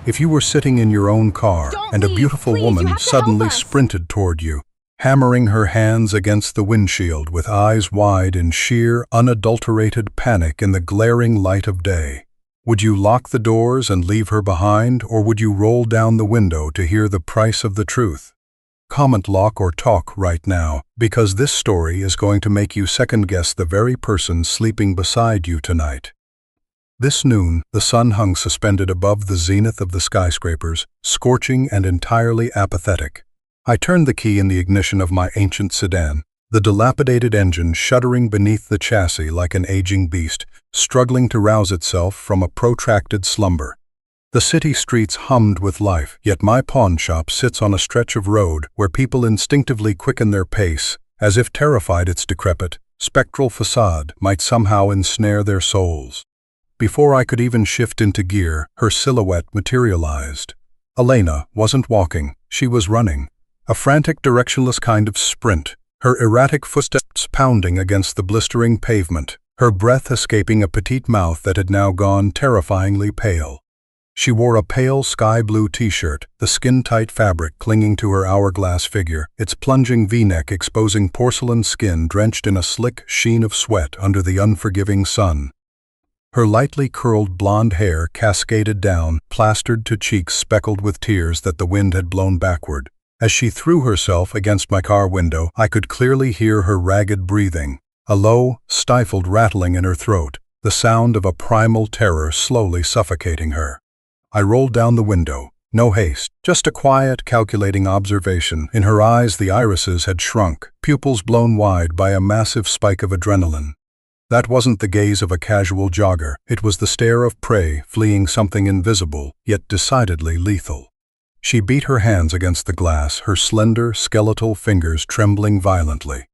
If you were sitting in your own car Don't and a leave, beautiful please, you woman have to suddenly help us. sprinted toward you, hammering her hands against the windshield with eyes wide in sheer, unadulterated panic in the glaring light of day, would you lock the doors and leave her behind, or would you roll down the window to hear the price of the truth? Comment, lock, or talk right now, because this story is going to make you second-guess the very person sleeping beside you tonight. This noon, the sun hung suspended above the zenith of the skyscrapers, scorching and entirely apathetic. I turned the key in the ignition of my ancient sedan, the dilapidated engine shuddering beneath the chassis like an aging beast, struggling to rouse itself from a protracted slumber. The city streets hummed with life, yet my pawnshop sits on a stretch of road where people instinctively quicken their pace, as if terrified its decrepit, spectral facade might somehow ensnare their souls. Before I could even shift into gear, her silhouette materialized. Elena wasn't walking, she was running. A frantic, directionless kind of sprint, her erratic footsteps pounding against the blistering pavement, her breath escaping a petite mouth that had now gone terrifyingly pale. She wore a pale sky-blue t-shirt, the skin-tight fabric clinging to her hourglass figure, its plunging V-neck exposing porcelain skin drenched in a slick sheen of sweat under the unforgiving sun. Her lightly curled blonde hair cascaded down, plastered to cheeks speckled with tears that the wind had blown backward. As she threw herself against my car window, I could clearly hear her ragged breathing, a low, stifled rattling in her throat, the sound of a primal terror slowly suffocating her. I rolled down the window. No haste, just a quiet, calculating observation. In her eyes the irises had shrunk, pupils blown wide by a massive spike of adrenaline. That wasn't the gaze of a casual jogger, it was the stare of prey fleeing something invisible, yet decidedly lethal. She beat her hands against the glass, her slender, skeletal fingers trembling violently.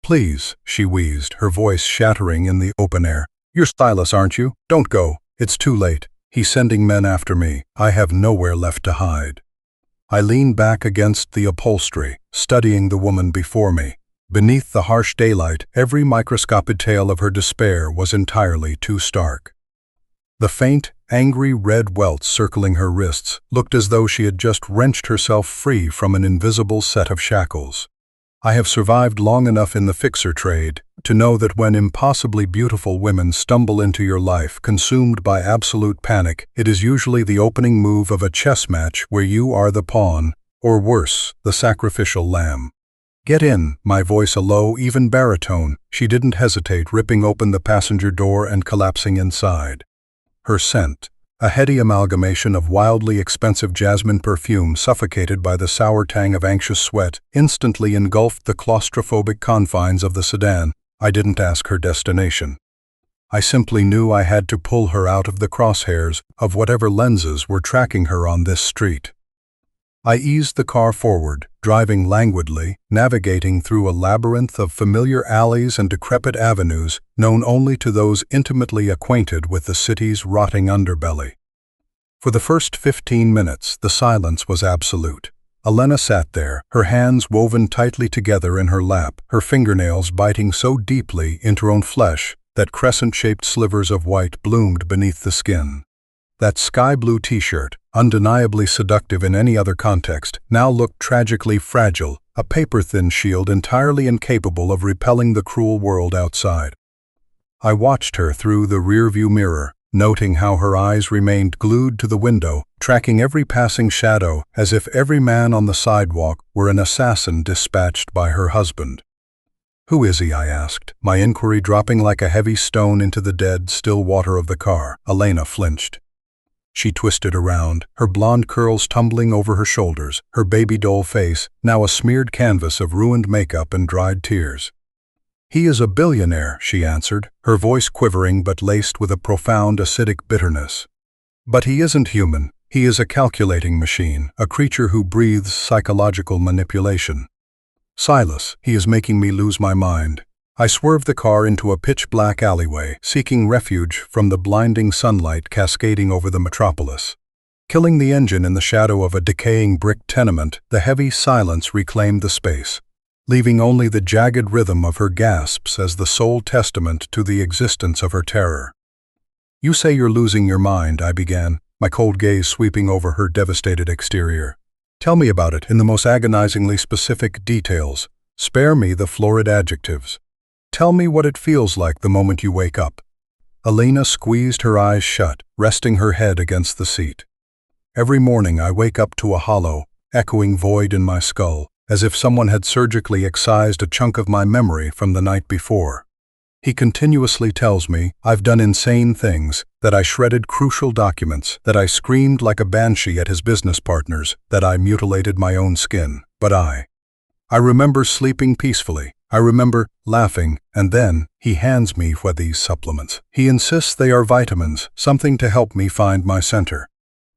"Please," she wheezed, her voice shattering in the open air. "You're Silas, aren't you? Don't go. It's too late. He's sending men after me. I have nowhere left to hide." I leaned back against the upholstery, studying the woman before me. Beneath the harsh daylight, every microscopic detail of her despair was entirely too stark. The faint, angry red welts circling her wrists looked as though she had just wrenched herself free from an invisible set of shackles. I have survived long enough in the fixer trade to know that when impossibly beautiful women stumble into your life consumed by absolute panic, it is usually the opening move of a chess match where you are the pawn, or worse, the sacrificial lamb. "Get in," my voice a low, even baritone. She didn't hesitate, ripping open the passenger door and collapsing inside. Her scent, a heady amalgamation of wildly expensive jasmine perfume suffocated by the sour tang of anxious sweat, instantly engulfed the claustrophobic confines of the sedan. I didn't ask her destination. I simply knew I had to pull her out of the crosshairs of whatever lenses were tracking her on this street. I eased the car forward, driving languidly, navigating through a labyrinth of familiar alleys and decrepit avenues known only to those intimately acquainted with the city's rotting underbelly. For the first 15 minutes, the silence was absolute. Elena sat there, her hands woven tightly together in her lap, her fingernails biting so deeply into her own flesh that crescent-shaped slivers of white bloomed beneath the skin. That sky-blue t-shirt, undeniably seductive in any other context, now looked tragically fragile, a paper-thin shield entirely incapable of repelling the cruel world outside. I watched her through the rearview mirror, noting how her eyes remained glued to the window, tracking every passing shadow as if every man on the sidewalk were an assassin dispatched by her husband. "Who is he?" I asked, my inquiry dropping like a heavy stone into the dead, still water of the car. Elena flinched. She twisted around, her blonde curls tumbling over her shoulders, her baby doll face now a smeared canvas of ruined makeup and dried tears. "He is a billionaire," she answered, her voice quivering but laced with a profound acidic bitterness. "But he isn't human. He is a calculating machine, a creature who breathes psychological manipulation. Silas, he is making me lose my mind." I swerved the car into a pitch-black alleyway, seeking refuge from the blinding sunlight cascading over the metropolis. Killing the engine in the shadow of a decaying brick tenement, the heavy silence reclaimed the space, leaving only the jagged rhythm of her gasps as the sole testament to the existence of her terror. "You say you're losing your mind," I began. my cold gaze sweeping over her devastated exterior. Tell me about it in the most agonizingly specific details. Spare me the florid adjectives. Tell me what it feels like the moment you wake up. Elena squeezed her eyes shut, resting her head against the seat. Every morning I wake up to a hollow, echoing void in my skull, as if someone had surgically excised a chunk of my memory from the night before. He continuously tells me I've done insane things, that I shredded crucial documents, that I screamed like a banshee at his business partners, that I mutilated my own skin. But I remember sleeping peacefully. I remember laughing, and then he hands me these supplements. He insists they are vitamins, something to help me find my center.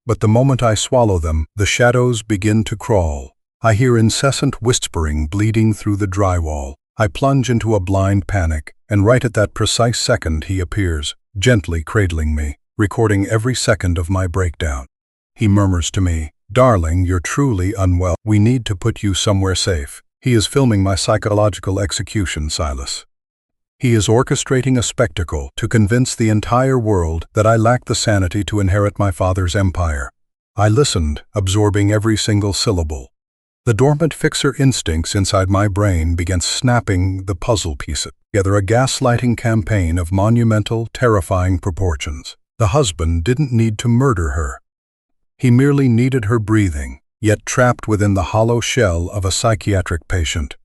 But the moment I swallow them, the shadows begin to crawl. I hear incessant whispering bleeding through the drywall. I plunge into a blind panic, and right at that precise second he appears, gently cradling me, recording every second of my breakdown. He murmurs to me, "Darling, you're truly unwell. We need to put you somewhere safe." He is filming my psychological execution, Silas. He is orchestrating a spectacle to convince the entire world that I lack the sanity to inherit my father's empire. I listened, absorbing every single syllable. The dormant fixer instincts inside my brain began snapping the puzzle pieces together, a gaslighting campaign of monumental, terrifying proportions. The husband didn't need to murder her. He merely needed her breathing, yet trapped within the hollow shell of a psychiatric patient.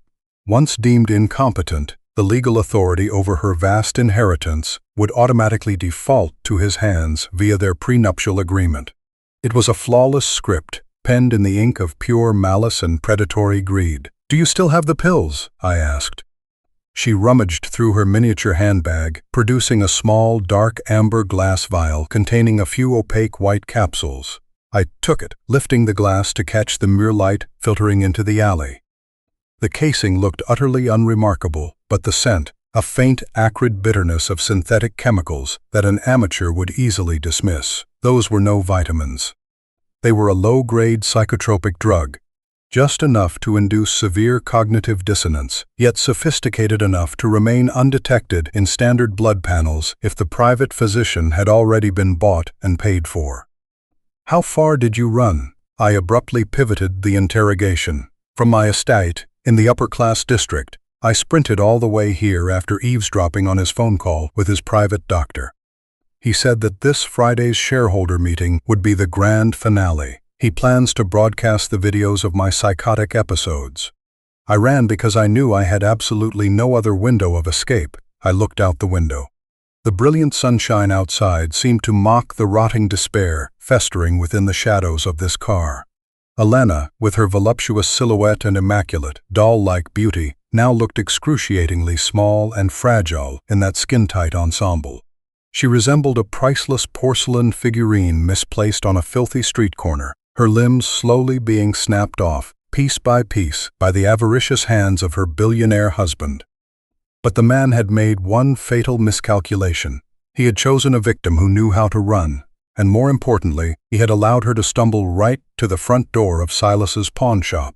Once deemed incompetent, the legal authority over her vast inheritance would automatically default to his hands via their prenuptial agreement. It was a flawless script, penned in the ink of pure malice and predatory greed. "Do you still have the pills?" I asked. She rummaged through her miniature handbag, producing a small, dark amber glass vial containing a few opaque white capsules. I took it, lifting the glass to catch the mere light filtering into the alley. The casing looked utterly unremarkable, but the scent, a faint, acrid bitterness of synthetic chemicals that an amateur would easily dismiss. Those were no vitamins. They were a low-grade psychotropic drug, just enough to induce severe cognitive dissonance, yet sophisticated enough to remain undetected in standard blood panels if the private physician had already been bought and paid for. "How far did you run?" I abruptly pivoted the interrogation. From my estate, in the upper-class district, I sprinted all the way here after eavesdropping on his phone call with his private doctor. He said that this Friday's shareholder meeting would be the grand finale. He plans to broadcast the videos of my psychotic episodes. I ran because I knew I had absolutely no other window of escape. I looked out the window. The brilliant sunshine outside seemed to mock the rotting despair festering within the shadows of this car. Elena, with her voluptuous silhouette and immaculate, doll-like beauty, now looked excruciatingly small and fragile in that skin-tight ensemble. She resembled a priceless porcelain figurine misplaced on a filthy street corner, her limbs slowly being snapped off, piece by piece, by the avaricious hands of her billionaire husband. But the man had made one fatal miscalculation. He had chosen a victim who knew how to run, and more importantly, he had allowed her to stumble right to the front door of Silas's pawnshop.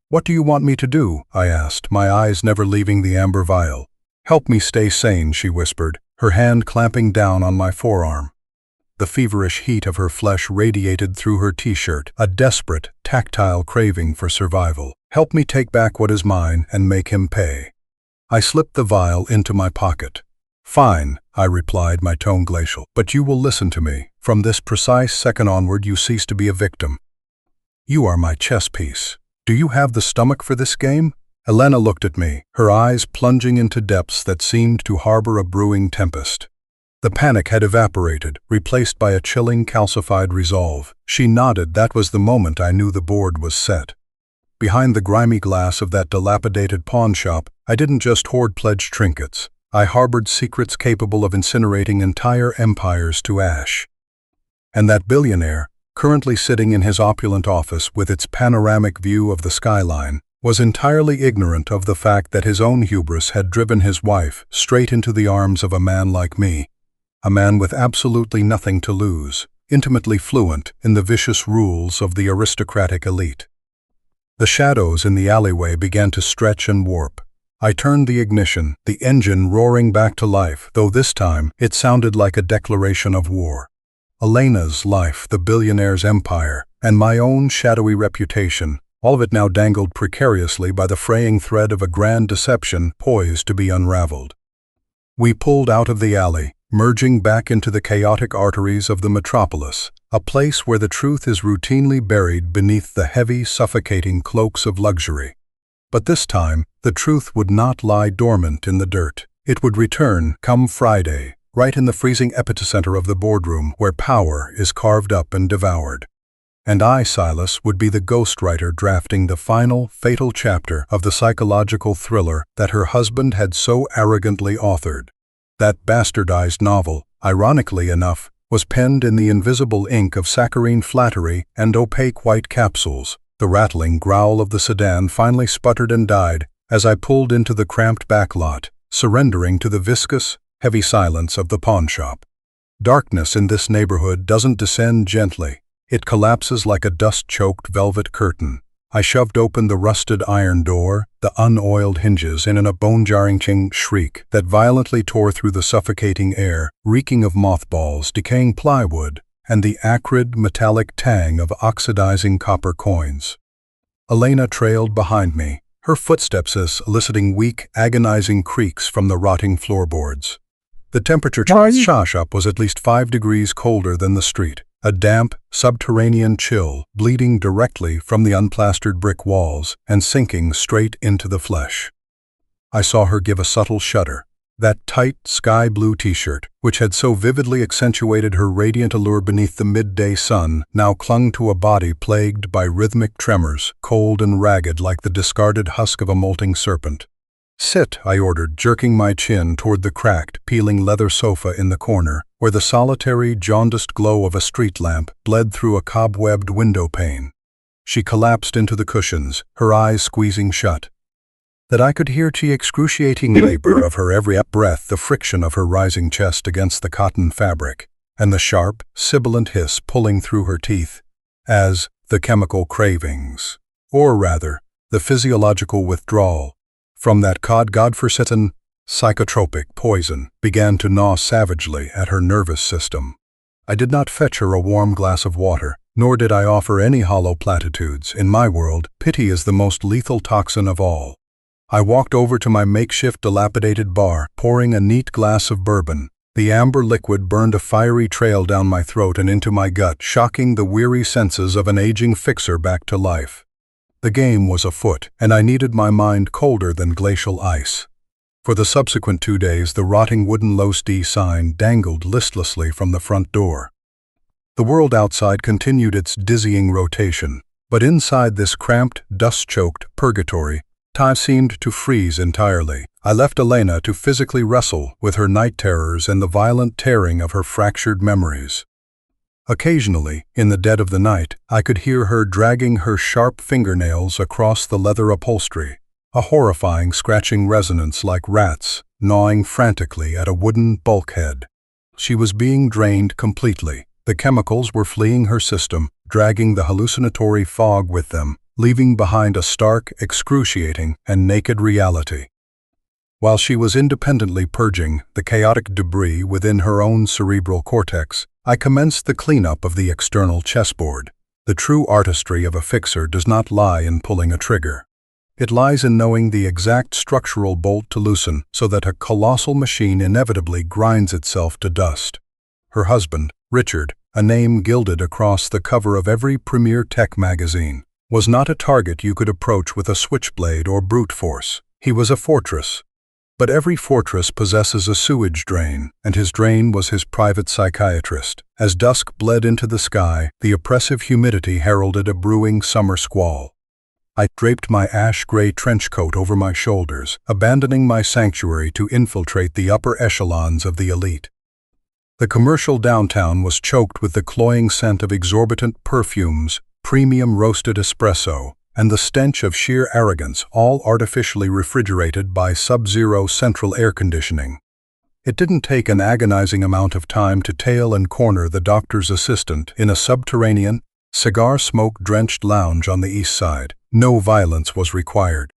"What do you want me to do?" I asked, my eyes never leaving the amber vial. "Help me stay sane," she whispered, her hand clamping down on my forearm. The feverish heat of her flesh radiated through her t-shirt, a desperate, tactile craving for survival. "Help me take back what is mine and make him pay." I slipped the vial into my pocket. "Fine," I replied, my tone glacial, "but you will listen to me. From this precise second onward, you cease to be a victim. You are my chess piece. Do you have the stomach for this game?" Elena looked at me, her eyes plunging into depths that seemed to harbor a brewing tempest. The panic had evaporated, replaced by a chilling, calcified resolve. She nodded. That was the moment I knew the board was set. Behind the grimy glass of that dilapidated pawnshop, I didn't just hoard pledged trinkets. I harbored secrets capable of incinerating entire empires to ash. And that billionaire, currently sitting in his opulent office with its panoramic view of the skyline, was entirely ignorant of the fact that his own hubris had driven his wife straight into the arms of a man like me, a man with absolutely nothing to lose, intimately fluent in the vicious rules of the aristocratic elite. The shadows in the alleyway began to stretch and warp. I turned the ignition, the engine roaring back to life, though this time it sounded like a declaration of war. Elena's life, the billionaire's empire, and my own shadowy reputation, all of it now dangled precariously by the fraying thread of a grand deception poised to be unraveled. We pulled out of the alley, merging back into the chaotic arteries of the metropolis, a place where the truth is routinely buried beneath the heavy, suffocating cloaks of luxury. But this time, the truth would not lie dormant in the dirt. It would return, come Friday, right in the freezing epicenter of the boardroom where power is carved up and devoured. And I, Silas, would be the ghostwriter drafting the final, fatal chapter of the psychological thriller that her husband had so arrogantly authored. That bastardized novel, ironically enough, was penned in the invisible ink of saccharine flattery and opaque white capsules. The rattling growl of the sedan finally sputtered and died as I pulled into the cramped back lot, surrendering to the viscous, heavy silence of the pawnshop. Darkness in this neighborhood doesn't descend gently. It collapses like a dust-choked velvet curtain. I shoved open the rusted iron door, the unoiled hinges in a bone-jarring shriek that violently tore through the suffocating air, reeking of mothballs, decaying plywood, and the acrid, metallic tang of oxidizing copper coins. Elena trailed behind me, her footsteps eliciting weak, agonizing creaks from the rotting floorboards. The temperature shop was at least 5 degrees colder than the street, a damp, subterranean chill bleeding directly from the unplastered brick walls and sinking straight into the flesh. I saw her give a subtle shudder. That tight, sky-blue t-shirt, which had so vividly accentuated her radiant allure beneath the midday sun, now clung to a body plagued by rhythmic tremors, cold and ragged like the discarded husk of a molting serpent. "Sit," I ordered, jerking my chin toward the cracked, peeling leather sofa in the corner, where the solitary, jaundiced glow of a street lamp bled through a cobwebbed window pane. She collapsed into the cushions, her eyes squeezing shut. That I could hear the excruciating labor of her every breath, the friction of her rising chest against the cotton fabric, and the sharp, sibilant hiss pulling through her teeth, as the chemical cravings, or rather, the physiological withdrawal, from that godforsaken psychotropic poison began to gnaw savagely at her nervous system. I did not fetch her a warm glass of water, nor did I offer any hollow platitudes. In my world, pity is the most lethal toxin of all. I walked over to my makeshift dilapidated bar, pouring a neat glass of bourbon. The amber liquid burned a fiery trail down my throat and into my gut, shocking the weary senses of an aging fixer back to life. The game was afoot, and I needed my mind colder than glacial ice. For the subsequent 2 days, the rotting wooden low-D sign dangled listlessly from the front door. The world outside continued its dizzying rotation, but inside this cramped, dust-choked purgatory, time seemed to freeze entirely. I left Elena to physically wrestle with her night terrors and the violent tearing of her fractured memories. Occasionally, in the dead of the night, I could hear her dragging her sharp fingernails across the leather upholstery, a horrifying scratching resonance like rats gnawing frantically at a wooden bulkhead. She was being drained completely. The chemicals were fleeing her system, dragging the hallucinatory fog with them, leaving behind a stark, excruciating, and naked reality. While she was independently purging the chaotic debris within her own cerebral cortex, I commenced the cleanup of the external chessboard. The true artistry of a fixer does not lie in pulling a trigger. It lies in knowing the exact structural bolt to loosen so that a colossal machine inevitably grinds itself to dust. Her husband, Richard, a name gilded across the cover of every premier tech magazine, was not a target you could approach with a switchblade or brute force. He was a fortress. But every fortress possesses a sewage drain, and his drain was his private psychiatrist. As dusk bled into the sky, the oppressive humidity heralded a brewing summer squall. I draped my ash-gray trench coat over my shoulders, abandoning my sanctuary to infiltrate the upper echelons of the elite. The commercial downtown was choked with the cloying scent of exorbitant perfumes, premium roasted espresso, and the stench of sheer arrogance, all artificially refrigerated by sub-zero central air conditioning. It didn't take an agonizing amount of time to tail and corner the doctor's assistant in a subterranean, cigar-smoke-drenched lounge on the east side. No violence was required.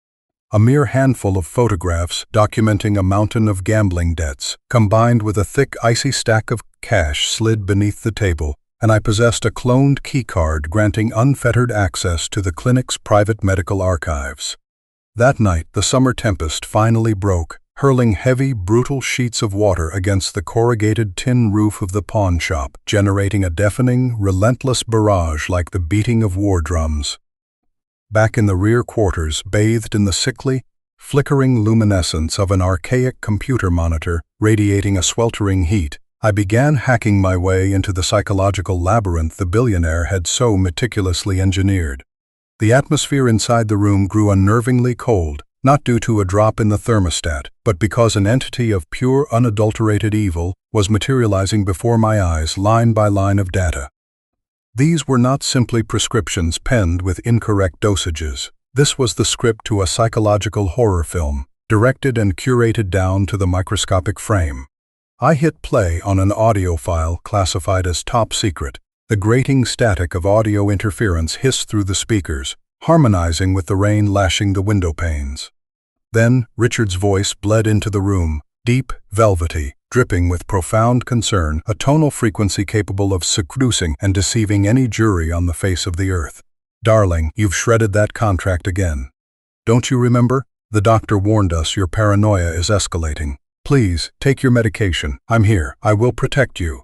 A mere handful of photographs documenting a mountain of gambling debts, combined with a thick, icy stack of cash slid beneath the table, and I possessed a cloned keycard granting unfettered access to the clinic's private medical archives. That night, the summer tempest finally broke, hurling heavy, brutal sheets of water against the corrugated tin roof of the pawnshop, generating a deafening, relentless barrage like the beating of war drums. Back in the rear quarters, bathed in the sickly, flickering luminescence of an archaic computer monitor radiating a sweltering heat, I began hacking my way into the psychological labyrinth the billionaire had so meticulously engineered. The atmosphere inside the room grew unnervingly cold, not due to a drop in the thermostat, but because an entity of pure, unadulterated evil was materializing before my eyes, line by line of data. These were not simply prescriptions penned with incorrect dosages. This was the script to a psychological horror film, directed and curated down to the microscopic frame. I hit play on an audio file classified as top secret. The grating static of audio interference hissed through the speakers, harmonizing with the rain lashing the window panes. Then Richard's voice bled into the room, deep, velvety, dripping with profound concern, a tonal frequency capable of seducing and deceiving any jury on the face of the earth. "Darling, you've shredded that contract again. Don't you remember? The doctor warned us your paranoia is escalating. Please, take your medication. I'm here. I will protect you."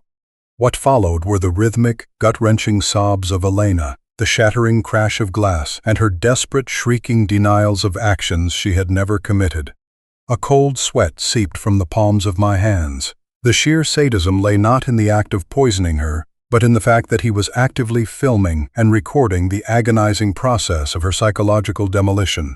What followed were the rhythmic, gut-wrenching sobs of Elena, the shattering crash of glass, and her desperate, shrieking denials of actions she had never committed. A cold sweat seeped from the palms of my hands. The sheer sadism lay not in the act of poisoning her, but in the fact that he was actively filming and recording the agonizing process of her psychological demolition.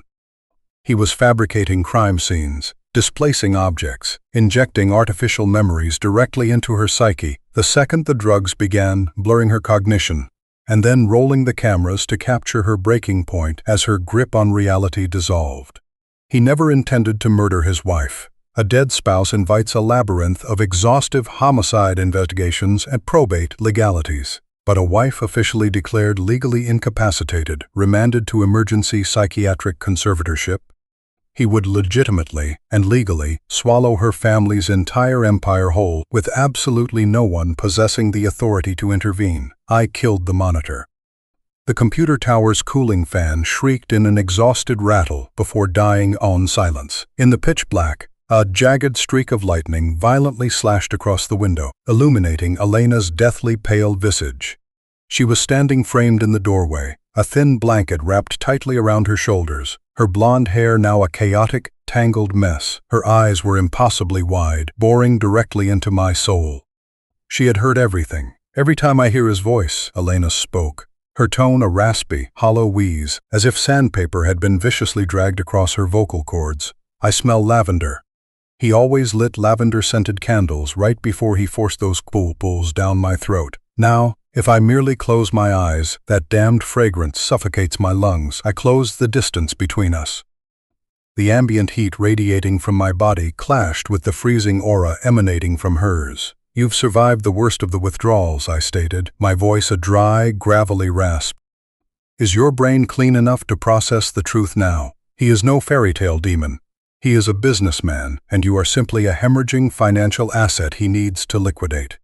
He was fabricating crime scenes, displacing objects, injecting artificial memories directly into her psyche the second the drugs began blurring her cognition, and then rolling the cameras to capture her breaking point as her grip on reality dissolved. He never intended to murder his wife. A dead spouse invites a labyrinth of exhaustive homicide investigations and probate legalities. But a wife officially declared legally incapacitated, remanded to emergency psychiatric conservatorship, he would legitimately and legally swallow her family's entire empire whole with absolutely no one possessing the authority to intervene. I killed the monitor. The computer tower's cooling fan shrieked in an exhausted rattle before dying on silence. In the pitch black, a jagged streak of lightning violently slashed across the window, illuminating Elena's deathly pale visage. She was standing framed in the doorway, a thin blanket wrapped tightly around her shoulders, her blonde hair now a chaotic, tangled mess. Her eyes were impossibly wide, boring directly into my soul. She had heard everything. "Every time I hear his voice," Elena spoke, her tone a raspy, hollow wheeze, as if sandpaper had been viciously dragged across her vocal cords, "I smell lavender." He always lit lavender-scented candles right before he forced those pulls down my throat. Now, if I merely close my eyes, that damned fragrance suffocates my lungs. I close the distance between us. The ambient heat radiating from my body clashed with the freezing aura emanating from hers. "You've survived the worst of the withdrawals," I stated, my voice a dry, gravelly rasp. "Is your brain clean enough to process the truth now? He is no fairy tale demon. He is a businessman, and you are simply a hemorrhaging financial asset he needs to liquidate.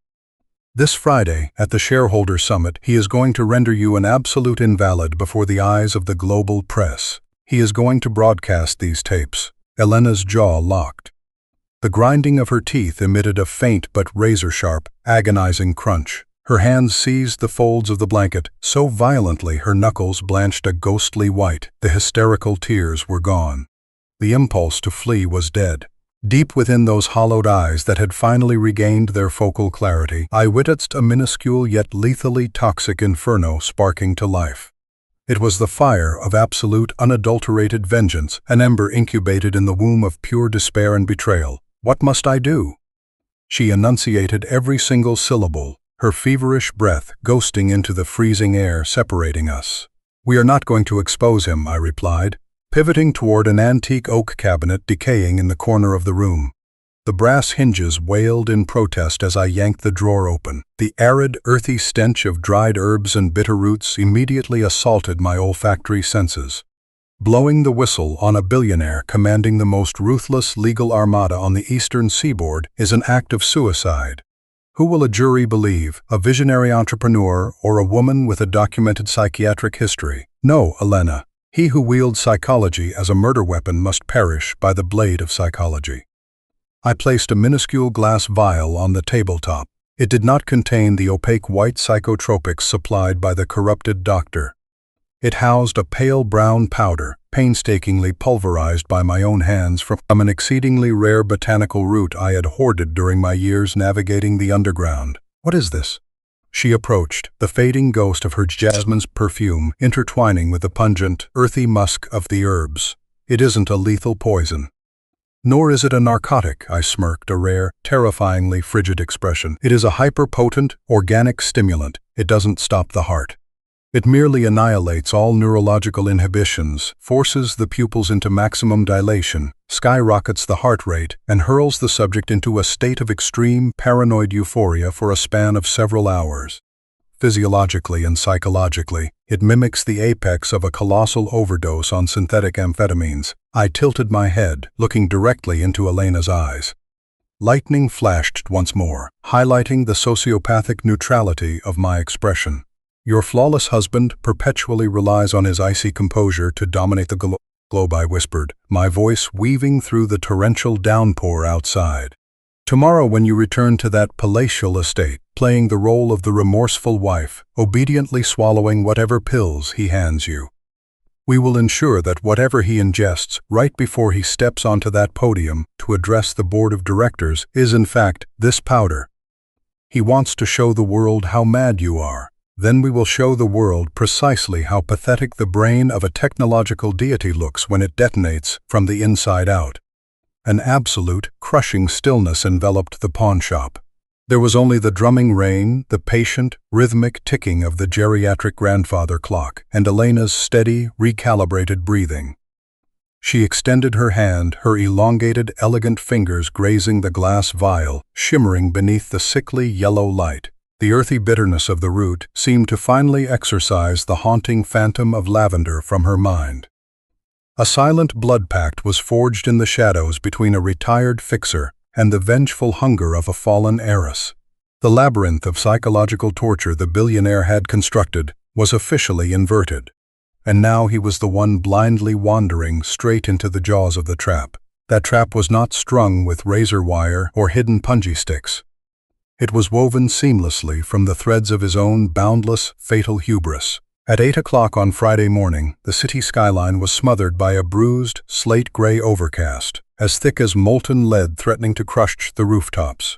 This Friday, at the shareholder summit, he is going to render you an absolute invalid before the eyes of the global press. He is going to broadcast these tapes." Elena's jaw locked. The grinding of her teeth emitted a faint but razor-sharp, agonizing crunch. Her hands seized the folds of the blanket so violently her knuckles blanched a ghostly white. The hysterical tears were gone. The impulse to flee was dead. Deep within those hollowed eyes that had finally regained their focal clarity, I witnessed a minuscule yet lethally toxic inferno sparking to life. It was the fire of absolute, unadulterated vengeance, an ember incubated in the womb of pure despair and betrayal. "What must I do?" She enunciated every single syllable, her feverish breath ghosting into the freezing air separating us. "We are not going to expose him," I replied, pivoting toward an antique oak cabinet decaying in the corner of the room. The brass hinges wailed in protest as I yanked the drawer open. The arid, earthy stench of dried herbs and bitter roots immediately assaulted my olfactory senses. Blowing the whistle on a billionaire commanding the most ruthless legal armada on the eastern seaboard is an act of suicide. Who will a jury believe, a visionary entrepreneur or a woman with a documented psychiatric history? No, Elena. He who wields psychology as a murder weapon must perish by the blade of psychology. I placed a minuscule glass vial on the tabletop. It did not contain the opaque white psychotropics supplied by the corrupted doctor. It housed a pale brown powder, painstakingly pulverized by my own hands from an exceedingly rare botanical root I had hoarded during my years navigating the underground. What is this? She approached, the fading ghost of her jasmine's perfume intertwining with the pungent, earthy musk of the herbs. It isn't a lethal poison. Nor is it a narcotic, I smirked, a rare, terrifyingly frigid expression. It is a hyper-potent, organic stimulant. It doesn't stop the heart. It merely annihilates all neurological inhibitions, forces the pupils into maximum dilation, skyrockets the heart rate, and hurls the subject into a state of extreme paranoid euphoria for a span of several hours. Physiologically and psychologically, it mimics the apex of a colossal overdose on synthetic amphetamines. I tilted my head, looking directly into Elena's eyes. Lightning flashed once more, highlighting the sociopathic neutrality of my expression. Your flawless husband perpetually relies on his icy composure to dominate the globe, I whispered, my voice weaving through the torrential downpour outside. Tomorrow when you return to that palatial estate, playing the role of the remorseful wife, obediently swallowing whatever pills he hands you, we will ensure that whatever he ingests right before he steps onto that podium to address the board of directors is in fact this powder. He wants to show the world how mad you are. Then we will show the world precisely how pathetic the brain of a technological deity looks when it detonates from the inside out. An absolute, crushing stillness enveloped the pawnshop. There was only the drumming rain, the patient, rhythmic ticking of the geriatric grandfather clock, and Elena's steady, recalibrated breathing. She extended her hand, her elongated, elegant fingers grazing the glass vial, shimmering beneath the sickly yellow light. The earthy bitterness of the root seemed to finally exorcise the haunting phantom of lavender from her mind. A silent blood pact was forged in the shadows between a retired fixer and the vengeful hunger of a fallen heiress. The labyrinth of psychological torture the billionaire had constructed was officially inverted, and now he was the one blindly wandering straight into the jaws of the trap. That trap was not strung with razor wire or hidden punji sticks. It was woven seamlessly from the threads of his own boundless, fatal hubris. At 8 o'clock on Friday morning, the city skyline was smothered by a bruised, slate-gray overcast, as thick as molten lead threatening to crush the rooftops.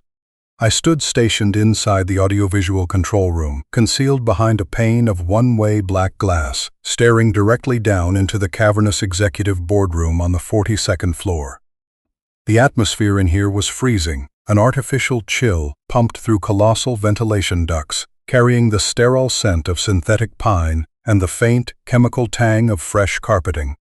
I stood stationed inside the audiovisual control room, concealed behind a pane of one-way black glass, staring directly down into the cavernous executive boardroom on the 42nd floor. The atmosphere in here was freezing. An artificial chill pumped through colossal ventilation ducts, carrying the sterile scent of synthetic pine and the faint, chemical tang of fresh carpeting.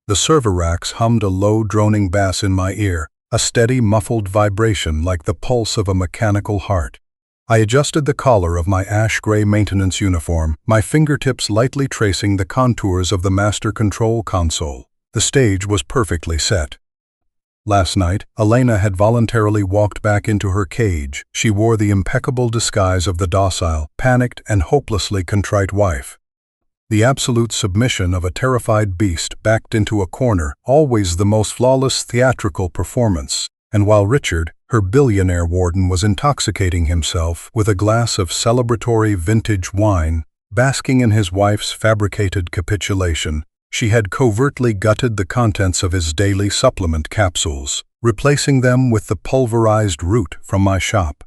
The server racks hummed a low, droning bass in my ear, a steady, muffled vibration like the pulse of a mechanical heart. I adjusted the collar of my ash-gray maintenance uniform, my fingertips lightly tracing the contours of the master control console. The stage was perfectly set. Last night, Elena had voluntarily walked back into her cage. She wore the impeccable disguise of the docile, panicked, and hopelessly contrite wife. The absolute submission of a terrified beast backed into a corner, always the most flawless theatrical performance. And while Richard, her billionaire warden, was intoxicating himself with a glass of celebratory vintage wine, basking in his wife's fabricated capitulation, she had covertly gutted the contents of his daily supplement capsules, replacing them with the pulverized root from my shop.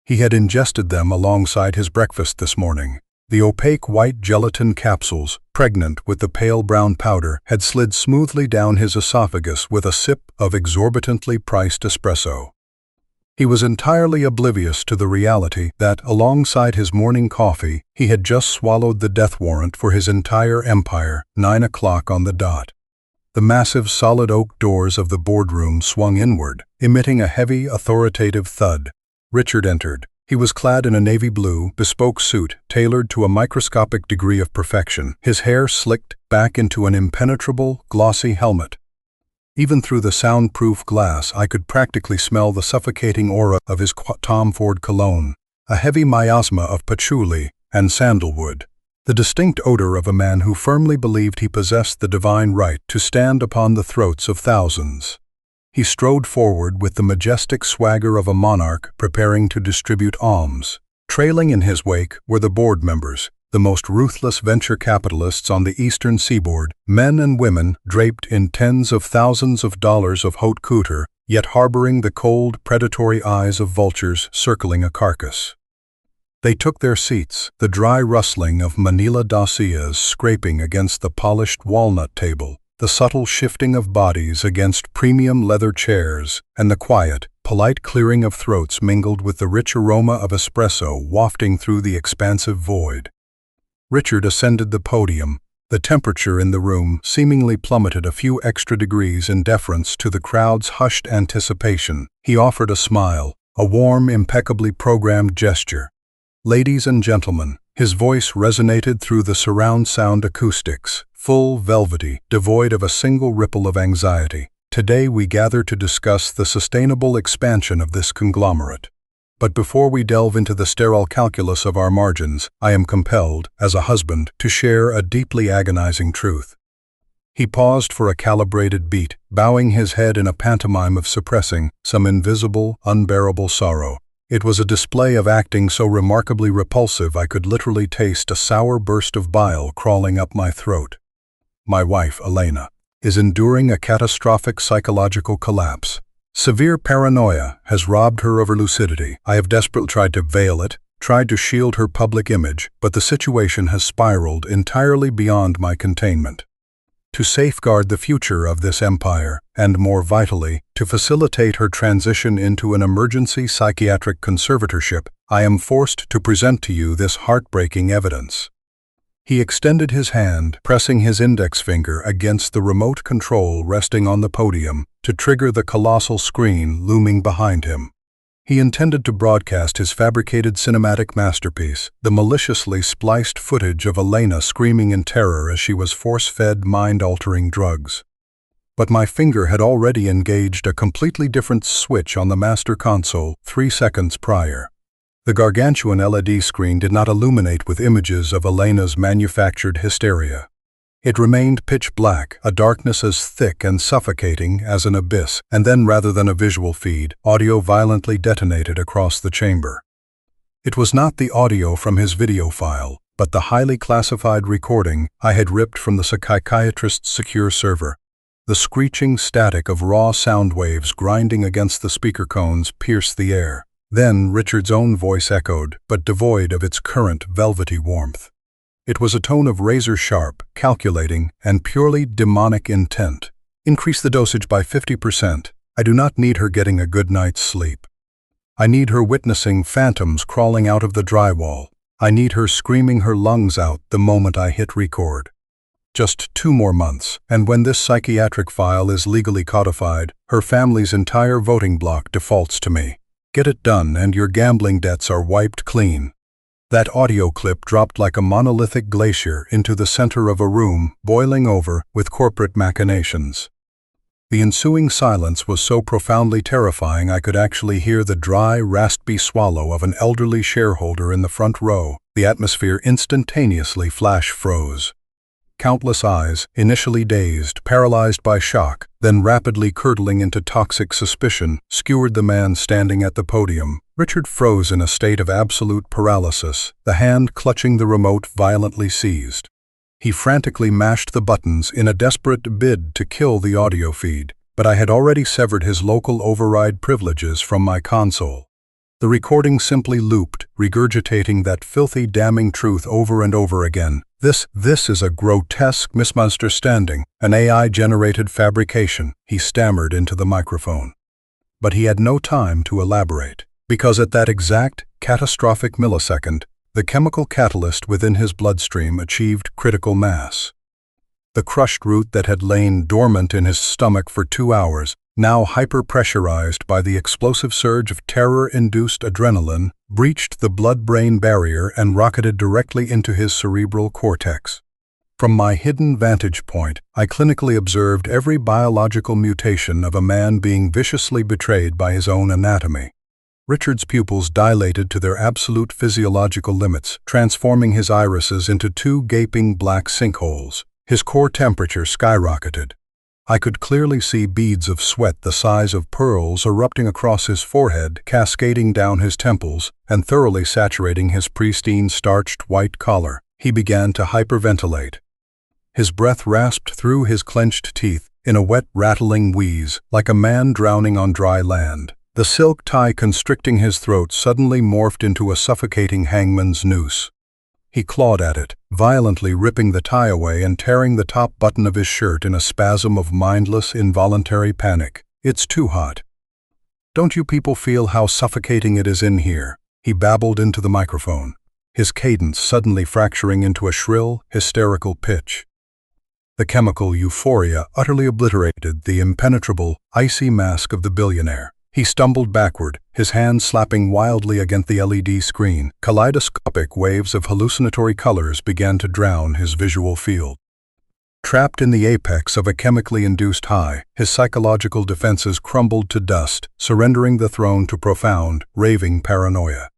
He had ingested them alongside his breakfast this morning. The opaque white gelatin capsules, pregnant with the pale brown powder, had slid smoothly down his esophagus with a sip of exorbitantly priced espresso. He was entirely oblivious to the reality that, alongside his morning coffee, he had just swallowed the death warrant for his entire empire, 9 o'clock on the dot. The massive solid oak doors of the boardroom swung inward, emitting a heavy, authoritative thud. Richard entered, He was clad in a navy blue, bespoke suit tailored to a microscopic degree of perfection, his hair slicked back into an impenetrable, glossy helmet. Even through the soundproof glass, I could practically smell the suffocating aura of his Tom Ford cologne, a heavy miasma of patchouli and sandalwood, the distinct odor of a man who firmly believed he possessed the divine right to stand upon the throats of thousands. He strode forward with the majestic swagger of a monarch preparing to distribute alms. Trailing in his wake were the board members, the most ruthless venture capitalists on the eastern seaboard, men and women draped in tens of thousands of dollars of haute couture, yet harboring the cold, predatory eyes of vultures circling a carcass. They took their seats, the dry rustling of Manila dossiers scraping against the polished walnut table, the subtle shifting of bodies against premium leather chairs, and the quiet, polite clearing of throats mingled with the rich aroma of espresso wafting through the expansive void. Richard ascended the podium. The temperature in the room seemingly plummeted a few extra degrees in deference to the crowd's hushed anticipation. He offered a smile, a warm, impeccably programmed gesture. "Ladies and gentlemen," his voice resonated through the surround sound acoustics, full, velvety, devoid of a single ripple of anxiety. "Today we gather to discuss the sustainable expansion of this conglomerate. But before we delve into the sterile calculus of our margins, I am compelled, as a husband, to share a deeply agonizing truth." He paused for a calibrated beat, bowing his head in a pantomime of suppressing some invisible, unbearable sorrow. It was a display of acting so remarkably repulsive I could literally taste a sour burst of bile crawling up my throat. "My wife, Elena, is enduring a catastrophic psychological collapse. Severe paranoia has robbed her of her lucidity. I have desperately tried to veil it, tried to shield her public image, but the situation has spiraled entirely beyond my containment. To safeguard the future of this empire, and more vitally, to facilitate her transition into an emergency psychiatric conservatorship, I am forced to present to you this heartbreaking evidence." He extended his hand, pressing his index finger against the remote control resting on the podium to trigger the colossal screen looming behind him. He intended to broadcast his fabricated cinematic masterpiece, the maliciously spliced footage of Elena screaming in terror as she was force-fed mind-altering drugs. But my finger had already engaged a completely different switch on the master console 3 seconds prior. The gargantuan LED screen did not illuminate with images of Elena's manufactured hysteria. It remained pitch black, a darkness as thick and suffocating as an abyss, and then rather than a visual feed, audio violently detonated across the chamber. It was not the audio from his video file, but the highly classified recording I had ripped from the psychiatrist's secure server. The screeching static of raw sound waves grinding against the speaker cones pierced the air. Then Richard's own voice echoed, but devoid of its current velvety warmth. It was a tone of razor-sharp, calculating, and purely demonic intent. "Increase the dosage by 50%. I do not need her getting a good night's sleep. I need her witnessing phantoms crawling out of the drywall. I need her screaming her lungs out the moment I hit record. Just 2 more months, and when this psychiatric file is legally codified, her family's entire voting bloc defaults to me. Get it done and your gambling debts are wiped clean." That audio clip dropped like a monolithic glacier into the center of a room boiling over with corporate machinations. The ensuing silence was so profoundly terrifying I could actually hear the dry, raspy swallow of an elderly shareholder in the front row. The atmosphere instantaneously flash froze. Countless eyes, initially dazed, paralyzed by shock, then rapidly curdling into toxic suspicion, skewered the man standing at the podium. Richard froze in a state of absolute paralysis, the hand clutching the remote violently seized. He frantically mashed the buttons in a desperate bid to kill the audio feed, but I had already severed his local override privileges from my console. The recording simply looped, regurgitating that filthy, damning truth over and over again. This is a grotesque misunderstanding, an AI-generated fabrication," he stammered into the microphone. But he had no time to elaborate, because at that exact, catastrophic millisecond, the chemical catalyst within his bloodstream achieved critical mass. The crushed root that had lain dormant in his stomach for 2 hours, now hyper-pressurized by the explosive surge of terror-induced adrenaline, breached the blood-brain barrier and rocketed directly into his cerebral cortex. From my hidden vantage point, I clinically observed every biological mutation of a man being viciously betrayed by his own anatomy. Richard's pupils dilated to their absolute physiological limits, transforming his irises into two gaping black sinkholes. His core temperature skyrocketed. I could clearly see beads of sweat the size of pearls erupting across his forehead, cascading down his temples, and thoroughly saturating his pristine starched white collar. He began to hyperventilate. His breath rasped through his clenched teeth in a wet, rattling wheeze, like a man drowning on dry land. The silk tie constricting his throat suddenly morphed into a suffocating hangman's noose. He clawed at it, violently ripping the tie away and tearing the top button of his shirt in a spasm of mindless, involuntary panic. "It's too hot. Don't you people feel how suffocating it is in here?" he babbled into the microphone, his cadence suddenly fracturing into a shrill, hysterical pitch. The chemical euphoria utterly obliterated the impenetrable, icy mask of the billionaire. He stumbled backward, his hands slapping wildly against the LED screen. Kaleidoscopic waves of hallucinatory colors began to drown his visual field. Trapped in the apex of a chemically induced high, his psychological defenses crumbled to dust, surrendering the throne to profound, raving paranoia.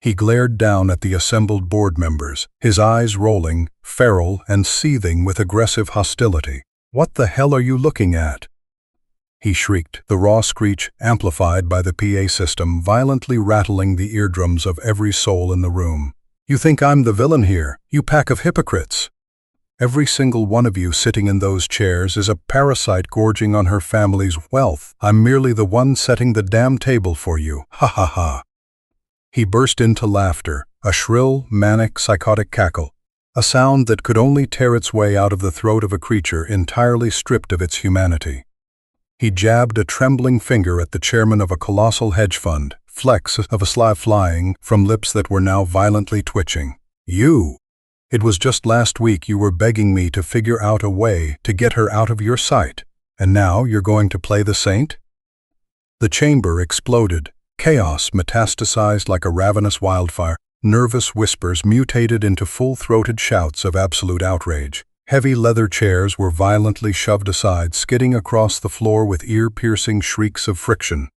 He glared down at the assembled board members, his eyes rolling, feral and seething with aggressive hostility. "What the hell are you looking at?" he shrieked, the raw screech amplified by the PA system violently rattling the eardrums of every soul in the room. "You think I'm the villain here, you pack of hypocrites? Every single one of you sitting in those chairs is a parasite gorging on her family's wealth. I'm merely the one setting the damn table for you. Ha ha ha." He burst into laughter, a shrill, manic, psychotic cackle, a sound that could only tear its way out of the throat of a creature entirely stripped of its humanity. He jabbed a trembling finger at the chairman of a colossal hedge fund, flecks of a slime flying from lips that were now violently twitching. "You! It was just last week you were begging me to figure out a way to get her out of your sight, and now you're going to play the saint?" The chamber exploded. Chaos metastasized like a ravenous wildfire. Nervous whispers mutated into full-throated shouts of absolute outrage. Heavy leather chairs were violently shoved aside, skidding across the floor with ear-piercing shrieks of friction.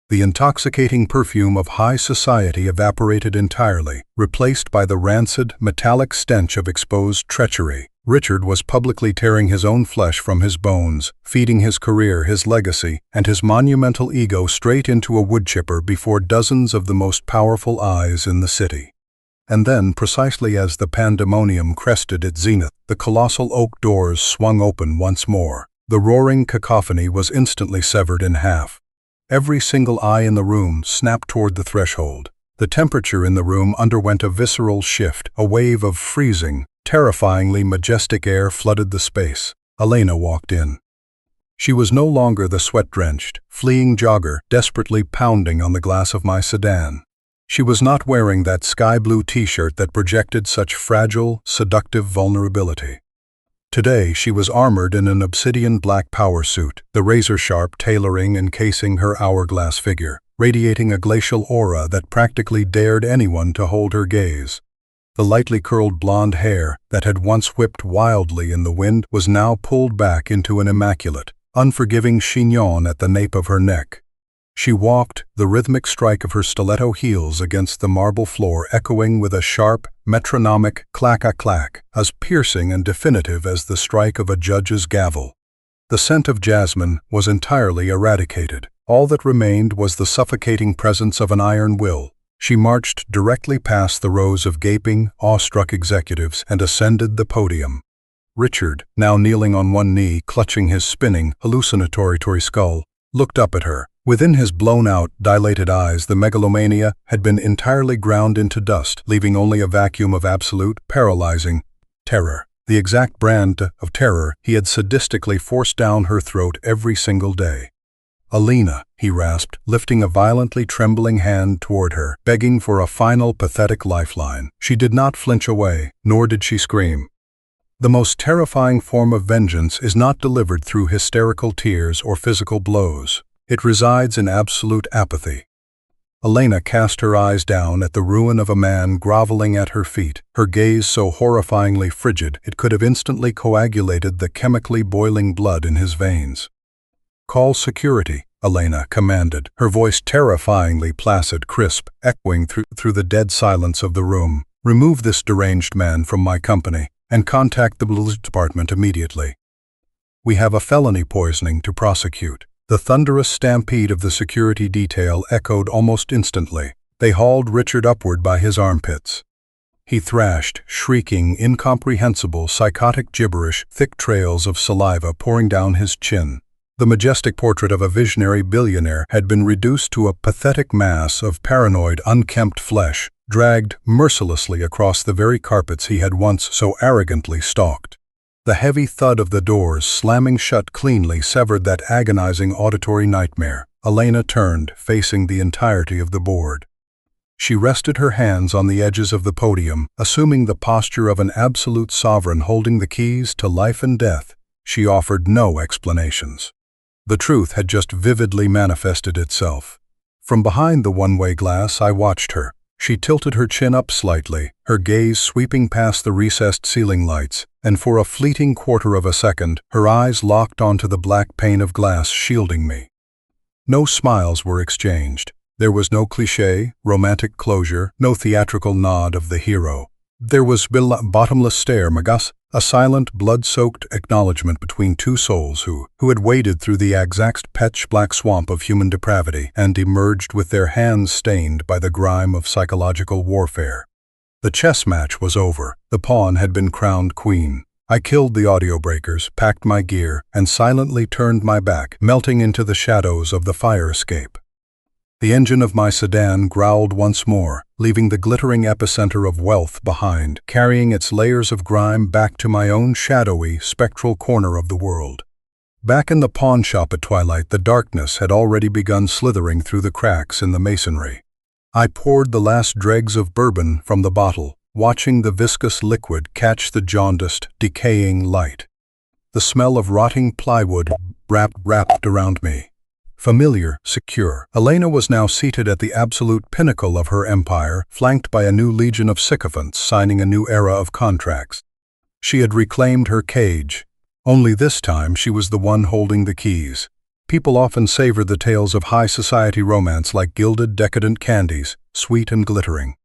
The intoxicating perfume of high society evaporated entirely, replaced by the rancid, metallic stench of exposed treachery. Richard was publicly tearing his own flesh from his bones, feeding his career, his legacy, and his monumental ego straight into a woodchipper before dozens of the most powerful eyes in the city. And then, precisely as the pandemonium crested its zenith, the colossal oak doors swung open once more. The roaring cacophony was instantly severed in half. Every single eye in the room snapped toward the threshold. The temperature in the room underwent a visceral shift. A wave of freezing, terrifyingly majestic air flooded the space. Elena walked in. She was no longer the sweat-drenched, fleeing jogger desperately pounding on the glass of my sedan. She was not wearing that sky-blue t-shirt that projected such fragile, seductive vulnerability. Today she was armored in an obsidian black power suit, the razor-sharp tailoring encasing her hourglass figure, radiating a glacial aura that practically dared anyone to hold her gaze. The lightly curled blonde hair that had once whipped wildly in the wind was now pulled back into an immaculate, unforgiving chignon at the nape of her neck. She walked, the rhythmic strike of her stiletto heels against the marble floor echoing with a sharp, metronomic clack-a-clack, as piercing and definitive as the strike of a judge's gavel. The scent of jasmine was entirely eradicated. All that remained was the suffocating presence of an iron will. She marched directly past the rows of gaping, awestruck executives and ascended the podium. Richard, now kneeling on one knee, clutching his spinning, hallucinatory skull, looked up at her. Within his blown-out, dilated eyes, the megalomania had been entirely ground into dust, leaving only a vacuum of absolute, paralyzing terror. The exact brand of terror he had sadistically forced down her throat every single day. "Alina," he rasped, lifting a violently trembling hand toward her, begging for a final pathetic lifeline. She did not flinch away, nor did she scream. The most terrifying form of vengeance is not delivered through hysterical tears or physical blows. It resides in absolute apathy. Elena cast her eyes down at the ruin of a man groveling at her feet, her gaze so horrifyingly frigid it could have instantly coagulated the chemically boiling blood in his veins. "Call security," Elena commanded, her voice terrifyingly placid, crisp, echoing through the dead silence of the room. "Remove this deranged man from my company, and contact the police department immediately. We have a felony poisoning to prosecute." The thunderous stampede of the security detail echoed almost instantly. They hauled Richard upward by his armpits. He thrashed, shrieking incomprehensible, psychotic gibberish, thick trails of saliva pouring down his chin. The majestic portrait of a visionary billionaire had been reduced to a pathetic mass of paranoid, unkempt flesh, dragged mercilessly across the very carpets he had once so arrogantly stalked. The heavy thud of the doors slamming shut cleanly severed that agonizing auditory nightmare. Elena turned, facing the entirety of the board. She rested her hands on the edges of the podium, assuming the posture of an absolute sovereign holding the keys to life and death. She offered no explanations. The truth had just vividly manifested itself. From behind the one-way glass, I watched her. She tilted her chin up slightly, her gaze sweeping past the recessed ceiling lights, and for a fleeting quarter of a second, her eyes locked onto the black pane of glass shielding me. No smiles were exchanged. There was no cliché, romantic closure, no theatrical nod of the hero. There was bottomless stare, a silent, blood-soaked acknowledgement between two souls who had waded through the exact pitch-black swamp of human depravity and emerged with their hands stained by the grime of psychological warfare. The chess match was over. The pawn had been crowned queen. I killed the audio breakers, packed my gear, and silently turned my back, melting into the shadows of the fire escape. The engine of my sedan growled once more, leaving the glittering epicenter of wealth behind, carrying its layers of grime back to my own shadowy, spectral corner of the world. Back in the pawnshop at twilight, the darkness had already begun slithering through the cracks in the masonry. I poured the last dregs of bourbon from the bottle, watching the viscous liquid catch the jaundiced, decaying light. The smell of rotting plywood wrapped around me. Familiar, secure. Elena was now seated at the absolute pinnacle of her empire, flanked by a new legion of sycophants signing a new era of contracts. She had reclaimed her cage. Only this time she was the one holding the keys. People often savor the tales of high society romance like gilded, decadent candies, sweet and glittering.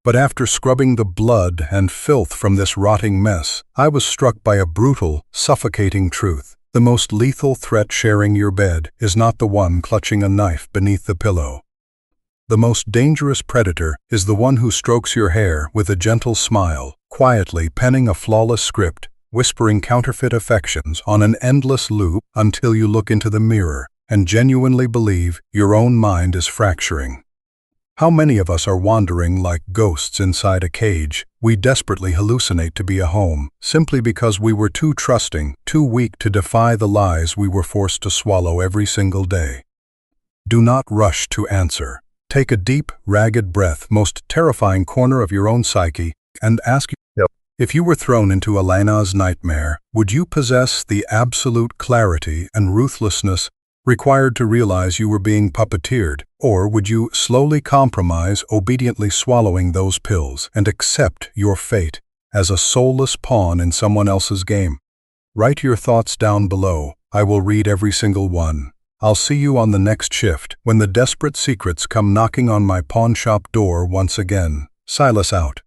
But after scrubbing the blood and filth from this rotting mess, I was struck by a brutal, suffocating truth. The most lethal threat sharing your bed is not the one clutching a knife beneath the pillow. The most dangerous predator is the one who strokes your hair with a gentle smile, quietly penning a flawless script, whispering counterfeit affections on an endless loop until you look into the mirror and genuinely believe your own mind is fracturing. How many of us are wandering like ghosts inside a cage we desperately hallucinate to be a home, simply because we were too trusting, too weak to defy the lies we were forced to swallow every single day? Do not rush to answer. Take a deep, ragged breath, most terrifying corner of your own psyche, and ask yourself, if you were thrown into Elena's nightmare, would you possess the absolute clarity and ruthlessness required to realize you were being puppeteered, or would you slowly compromise, obediently swallowing those pills and accept your fate as a soulless pawn in someone else's game? Write your thoughts down below. I will read every single one. I'll see you on the next shift when the desperate secrets come knocking on my pawnshop door once again. Silas out.